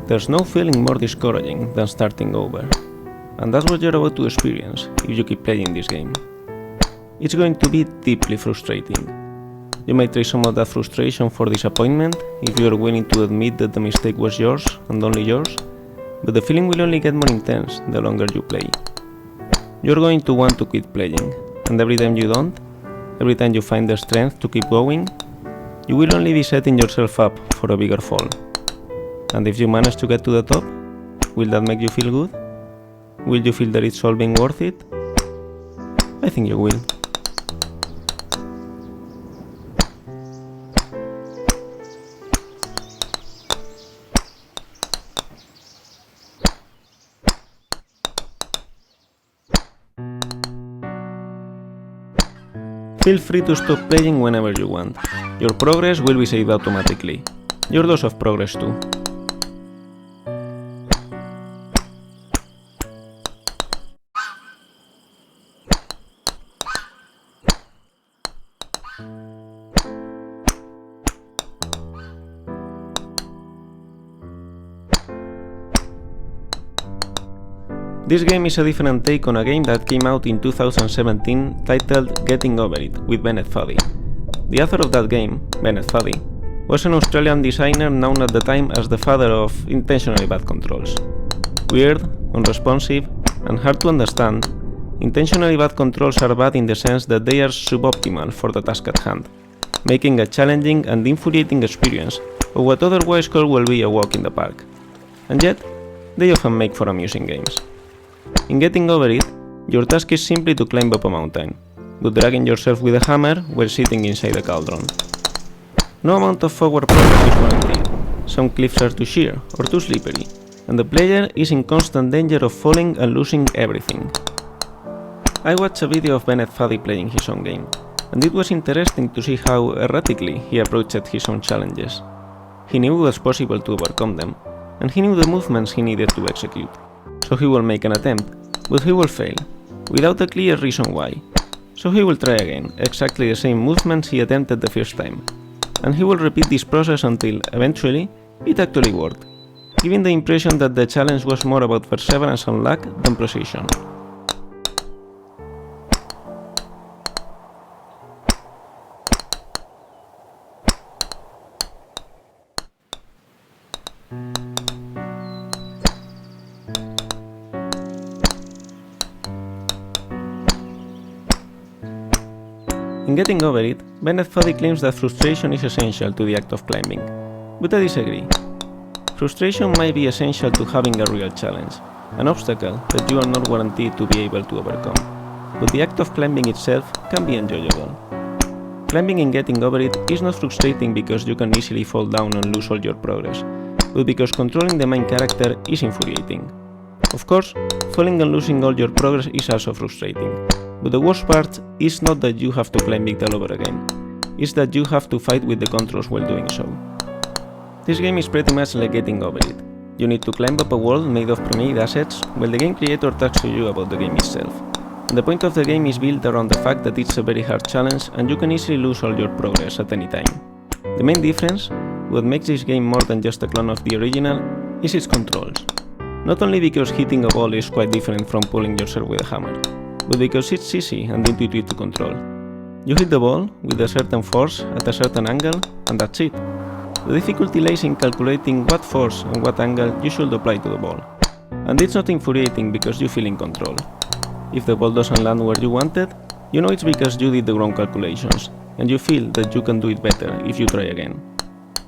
There's no feeling more discouraging than starting over, and that's what you're about to experience if you keep playing this game. It's going to be deeply frustrating. You may trade some of that frustration for disappointment if you are willing to admit that the mistake was yours and only yours, but the feeling will only get more intense the longer you play. You're going to want to quit playing, and every time you don't, every time you find the strength to keep going, you will only be setting yourself up for a bigger fall. And if you manage to get to the top, will that make you feel good? Will you feel that it's all being worth it? I think you will. Feel free to stop playing whenever you want. Your progress will be saved automatically. Your dose of progress too. This game is a different take on a game that came out in 2017 titled Getting Over It with Bennett Foddy. The author of that game, Bennett Foddy, was an Australian designer known at the time as the father of intentionally bad controls. Weird, unresponsive, and hard to understand, intentionally bad controls are bad in the sense that they are suboptimal for the task at hand, making a challenging and infuriating experience of what otherwise could well be a walk in the park. And yet, they often make for amusing games. In Getting Over It, your task is simply to climb up a mountain, but dragging yourself with a hammer while sitting inside a cauldron. No amount of forward progress is guaranteed. Some cliffs are too sheer or too slippery, and the player is in constant danger of falling and losing everything. I watched a video of Bennett Foddy playing his own game, and it was interesting to see how erratically he approached his own challenges. He knew it was possible to overcome them, and he knew the movements he needed to execute. So he will make an attempt, but he will fail, without a clear reason why. So he will try again, exactly the same movements he attempted the first time. And he will repeat this process until, eventually, it actually worked, giving the impression that the challenge was more about perseverance and luck than precision. In Getting Over It, Bennett Foddy claims that frustration is essential to the act of climbing, but I disagree. Frustration might be essential to having a real challenge, an obstacle that you are not guaranteed to be able to overcome, but the act of climbing itself can be enjoyable. Climbing in Getting Over It is not frustrating because you can easily fall down and lose all your progress, but because controlling the main character is infuriating. Of course, falling and losing all your progress is also frustrating. But the worst part is not that you have to climb it all over again, it's that you have to fight with the controls while doing so. This game is pretty much like Getting Over It. You need to climb up a wall made of pre-made assets while the game creator talks to you about the game itself. And the point of the game is built around the fact that it's a very hard challenge and you can easily lose all your progress at any time. The main difference, what makes this game more than just a clone of the original, is its controls. Not only because hitting a ball is quite different from pulling yourself with a hammer, but because it's easy and intuitive to control. You hit the ball with a certain force at a certain angle, and that's it. The difficulty lies in calculating what force and what angle you should apply to the ball. And it's not infuriating because you feel in control. If the ball doesn't land where you wanted, you know it's because you did the wrong calculations, and you feel that you can do it better if you try again.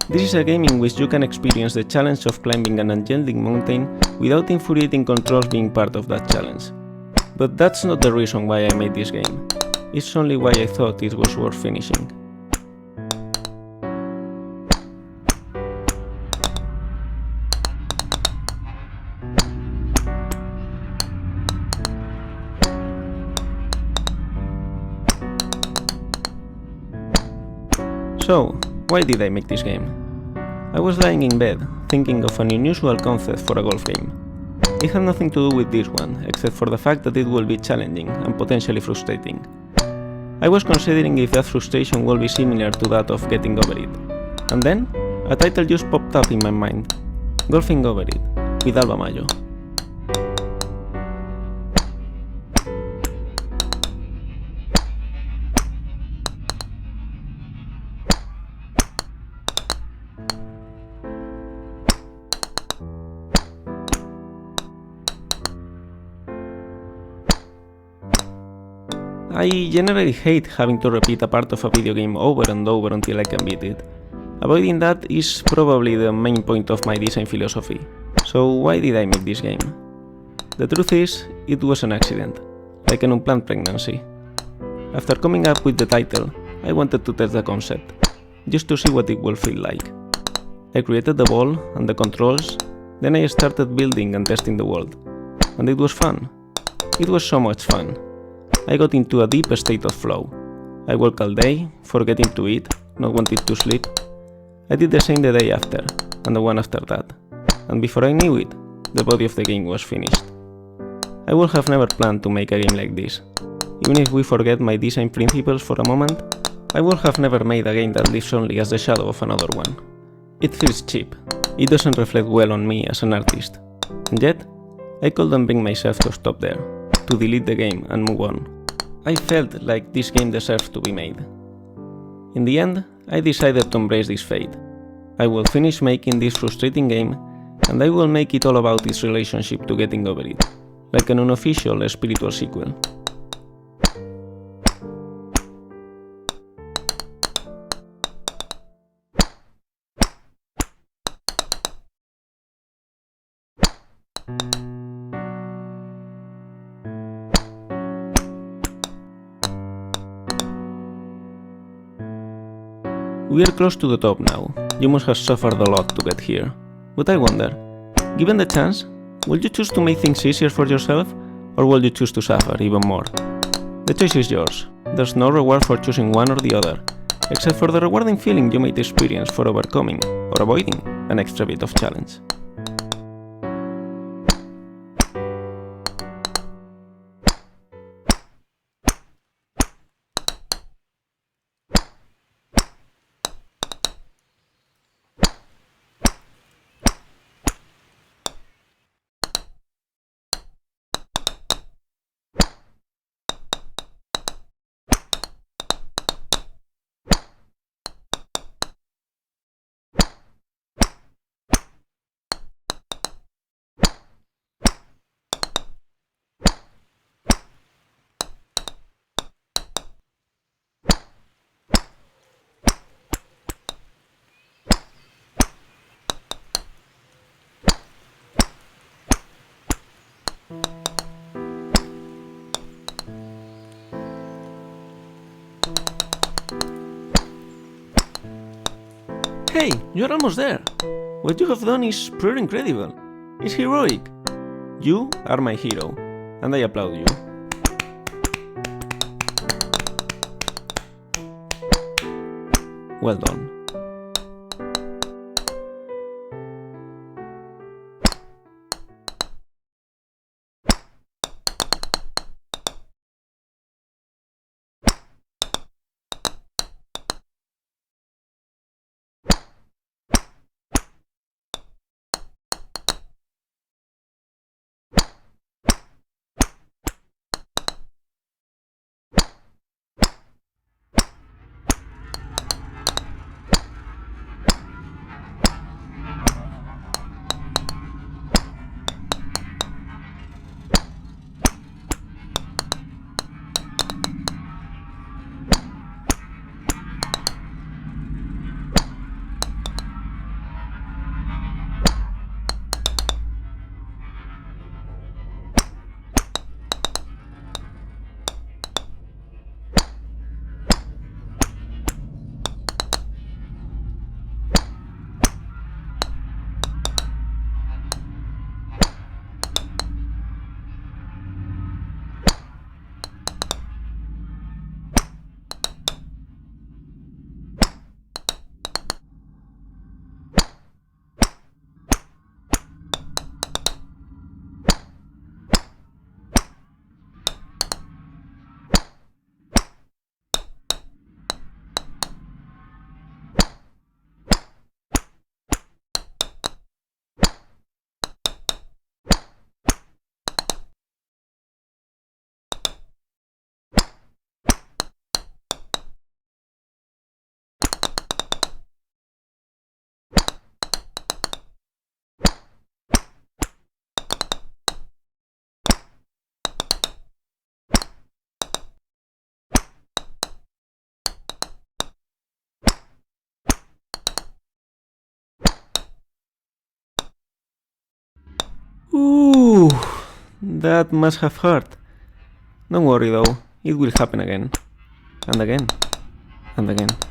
This is a game in which you can experience the challenge of climbing an enchanting mountain without infuriating controls being part of that challenge. But that's not the reason why I made this game. It's only why I thought it was worth finishing. So, why did I make this game? I was lying in bed, thinking of an unusual concept for a golf game. It had nothing to do with this one, except for the fact that it will be challenging and potentially frustrating. I was considering if that frustration will be similar to that of Getting Over It. And then, a title just popped up in my mind. Golfing Over It, with Alba Mayo. I generally hate having to repeat a part of a video game over and over until I can beat it. Avoiding that is probably the main point of my design philosophy. So why did I make this game? The truth is, it was an accident, like an unplanned pregnancy. After coming up with the title, I wanted to test the concept, just to see what it would feel like. I created the ball and the controls, then I started building and testing the world. And it was fun. It was so much fun. I got into a deep state of flow. I worked all day, forgetting to eat, not wanting to sleep. I did the same the day after, and the one after that. And before I knew it, the body of the game was finished. I would have never planned to make a game like this. Even if we forget my design principles for a moment, I would have never made a game that lives only as the shadow of another one. It feels cheap. It doesn't reflect well on me as an artist. And yet, I couldn't bring myself to stop there, to delete the game and move on. I felt like this game deserved to be made. In the end, I decided to embrace this fate. I will finish making this frustrating game, and I will make it all about its relationship to getting over it, like an unofficial spiritual sequel. We are close to the top now. You must have suffered a lot to get here. But I wonder, given the chance, will you choose to make things easier for yourself, or will you choose to suffer even more? The choice is yours. There's no reward for choosing one or the other, except for the rewarding feeling you might experience for overcoming or avoiding an extra bit of challenge. Hey, you're almost there! What you have done is pretty incredible. It's heroic. You are my hero, and I applaud you. Well done. Ooh, that must have hurt. Don't worry though, it will happen again. And again. And again.